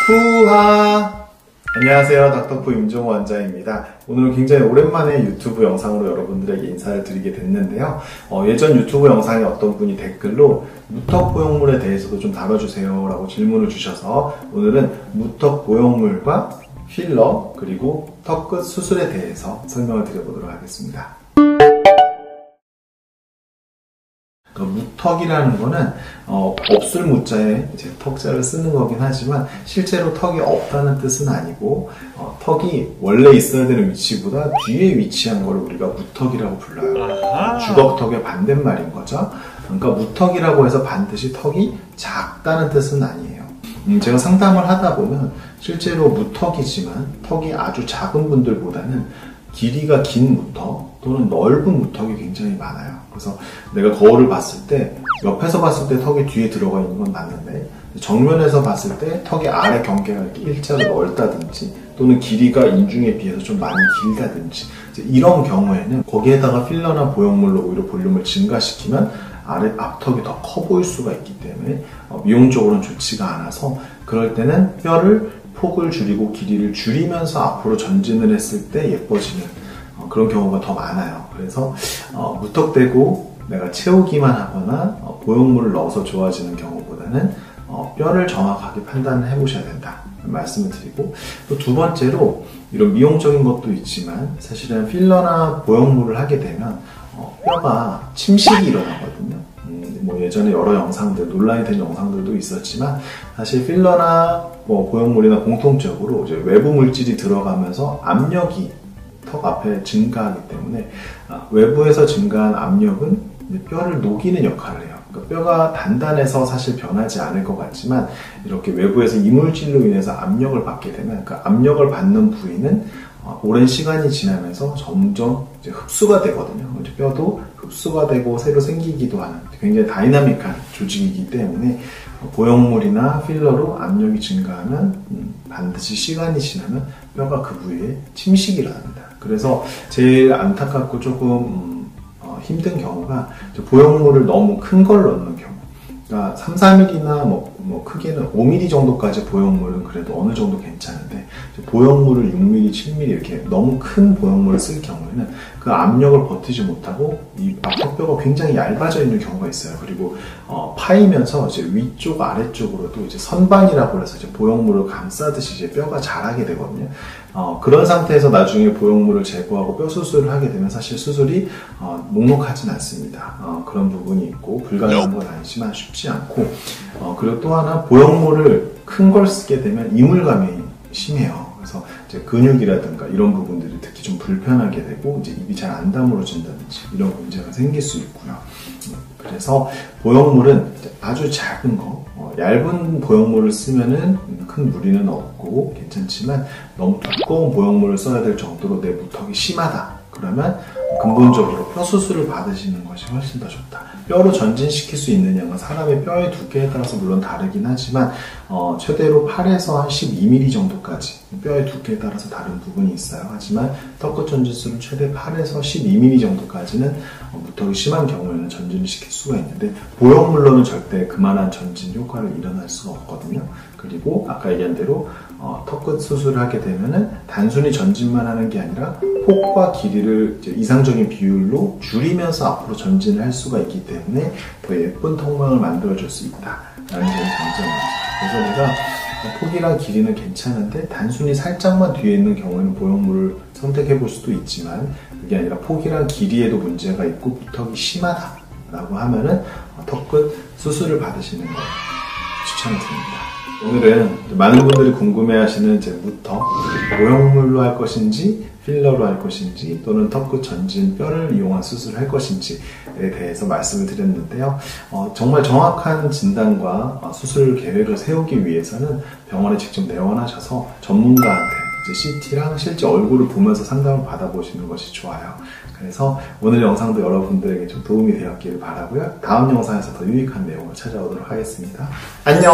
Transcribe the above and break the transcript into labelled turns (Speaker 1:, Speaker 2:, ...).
Speaker 1: 후하! 안녕하세요. 닥터포 임종호 원장입니다. 오늘은 굉장히 오랜만에 유튜브 영상으로 여러분들에게 인사를 드리게 됐는데요. 예전 유튜브 영상에 어떤 분이 댓글로 무턱 보형물에 대해서도 좀 다뤄주세요 라고 질문을 주셔서 오늘은 무턱 보형물과 필러 그리고 턱끝 수술에 대해서 설명을 드려보도록 하겠습니다. 무턱이라는 거는 없을 무자에 이제 턱자를 쓰는 거긴 하지만 실제로 턱이 없다는 뜻은 아니고 턱이 원래 있어야 되는 위치보다 뒤에 위치한 걸 우리가 무턱이라고 불러요. 주걱턱의 반대말인 거죠. 그러니까 무턱이라고 해서 반드시 턱이 작다는 뜻은 아니에요. 제가 상담을 하다 보면 실제로 무턱이지만 턱이 아주 작은 분들보다는 길이가 긴 무턱 또는 넓은 무턱이 굉장히 많아요. 그래서 내가 거울을 봤을 때 옆에서 봤을 때 턱이 뒤에 들어가 있는 건 맞는데 정면에서 봤을 때 턱의 아래 경계가 이렇게 일자로 넓다든지 또는 길이가 인중에 비해서 좀 많이 길다든지 이런 경우에는 거기에다가 필러나 보형물로 오히려 볼륨을 증가시키면 아래 앞턱이 더 커 보일 수가 있기 때문에 미용적으로는 좋지가 않아서 그럴 때는 뼈를 폭을 줄이고 길이를 줄이면서 앞으로 전진을 했을 때 예뻐지는 그런 경우가 더 많아요. 그래서 무턱대고 내가 채우기만 하거나 보형물을 넣어서 좋아지는 경우보다는 뼈를 정확하게 판단을 해보셔야 된다 말씀을 드리고, 또 두 번째로 이런 미용적인 것도 있지만 사실은 필러나 보형물을 하게 되면 뼈가 침식이 일어나거든요. 뭐 예전에 여러 영상들, 논란이 된 영상들도 있었지만 사실 필러나 보형물이나 공통적으로 이제 외부 물질이 들어가면서 압력이 턱 앞에 증가하기 때문에 외부에서 증가한 압력은 뼈를 녹이는 역할을 해요. 그러니까 뼈가 단단해서 사실 변하지 않을 것 같지만 이렇게 외부에서 이물질로 인해서 압력을 받게 되면 그 압력을 받는 부위는 오랜 시간이 지나면서 점점 이제 흡수가 되거든요. 이제 뼈도 흡수가 되고 새로 생기기도 하는 굉장히 다이나믹한 조직이기 때문에 보형물이나 필러로 압력이 증가하면 반드시 시간이 지나면 뼈가 그 부위에 침식이 일어납니다. 그래서 제일 안타깝고 조금 힘든 경우가 보형물을 너무 큰 걸 넣는 경우. 그러니까 3, 4mm나 뭐 크게는 5mm 정도까지 보형물은 그래도 어느 정도 괜찮은데 보형물을 6mm, 7mm 이렇게 너무 큰 보형물을 쓸 경우에는 그 압력을 버티지 못하고 이 앞턱뼈가 굉장히 얇아져 있는 경우가 있어요. 그리고 파이면서 이제 위쪽 아래쪽으로도 이제 선반이라고 해서 이제 보형물을 감싸듯이 이제 뼈가 자라게 되거든요. 그런 상태에서 나중에 보형물을 제거하고 뼈 수술을 하게 되면 사실 수술이 녹록하진 않습니다. 그런 부분이 있고 불가능한 건 아니지만 쉽지 않고, 그리고 또 하나 보형물을 큰 걸 쓰게 되면 이물감이 심해요. 그래서 이제 근육이라든가 이런 부분들이 특히 좀 불편하게 되고 이제 입이 잘 안 다물어진다든지 이런 문제가 생길 수 있고요. 그래서 보형물은 아주 작은 거, 얇은 보형물을 쓰면은 큰 무리는 없고 괜찮지만 너무 두꺼운 보형물을 써야 될 정도로 내 무턱이 심하다. 그러면 근본적으로 뼈 수술을 받으시는 것이 훨씬 더 좋다. 뼈로 전진시킬 수 있는 양은 사람의 뼈의 두께에 따라서 물론 다르긴 하지만 최대로 8에서 한 12mm 정도까지 뼈의 두께에 따라서 다른 부분이 있어요. 하지만 턱끝 전진술은 최대 8에서 12mm 정도까지는 무턱이 심한 경우에는 전진을 시킬 수가 있는데 보형물로는 절대 그만한 전진 효과를 일어날 수가 없거든요. 그리고 아까 얘기한 대로 턱끝 수술을 하게 되면은 단순히 전진만 하는 게 아니라 폭과 길이를 이제 이상적인 비율로 줄이면서 앞으로 전진을 할 수가 있기 때문에 더 예쁜 턱망을 만들어줄 수 있다라는 점이 장점입니다. 그래서 내가 폭이랑 길이는 괜찮은데 단순히 살짝만 뒤에 있는 경우에는 보형물을 선택해 볼 수도 있지만 그게 아니라 폭이랑 길이에도 문제가 있고 무턱이 심하다라고 하면은 턱끝 수술을 받으시는 걸 추천을 드립니다. 오늘은 많은 분들이 궁금해하시는 이제 무턱, 보형물로 할 것인지 필러로 할 것인지 또는 턱끝 전진 뼈를 이용한 수술을 할 것인지에 대해서 말씀을 드렸는데요. 정말 정확한 진단과 수술 계획을 세우기 위해서는 병원에 직접 내원하셔서 전문가한테 이제 CT랑 실제 얼굴을 보면서 상담을 받아보시는 것이 좋아요. 그래서 오늘 영상도 여러분들에게 좀 도움이 되었기를 바라고요. 다음 영상에서 더 유익한 내용을 찾아오도록 하겠습니다. 안녕!